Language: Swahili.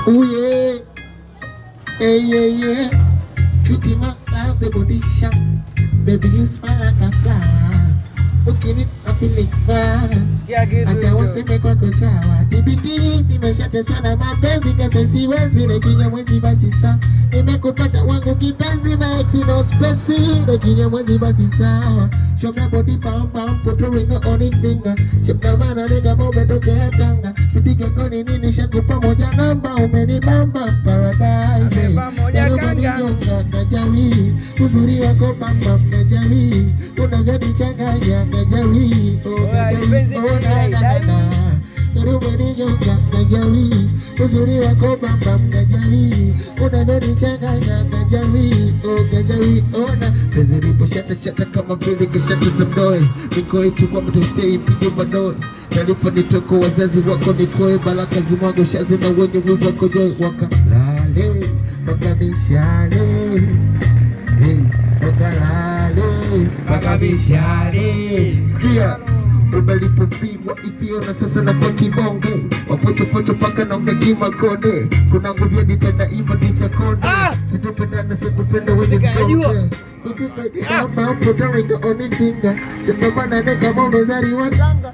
Oh yeah, hey yeah yeah. Cutie mark out the body shop. Baby you smile like a flower. Looking it up in the fast. Acha waseme kwako chawa. TBT nimeshateswa na mapenzi kasa siwezi lekinya mwezi basi saa. Nimekupata wangu kipenzi maexi no spesi lekinya mwezi basi sawa. Show me body pam pam put a ring on it finger. Show me mana nigga mobe tokea Tanga. Tutike koni nini shakupa moja namba umenibamba paradise. Moja kanga Najawi uzuri wako pamba najawi unavyonichanganya najawi najawi uzuri wako pamba najawi unavyonichanganya najawi najawi ona penzi lipo shata shata kama vile kishata za mdoe nikoe chukua mtostei mpige madoe nalipo nitoko wazazi wako nikoe baraka zimwangu shazi na wenye wivu wako joe wakalale Bakabishale, wakalale, bakabishale. Sikia, umelipopigwa ipiona sasa na kwa kibonge. Wapocho pocho paka na unga kimakonde. Kuna nguvia nitenda imba nicha konde. Situpenda na sikupenda wene konde. Kama mpoda wenga oni tinga. Chumba na neka mwone zari watanga.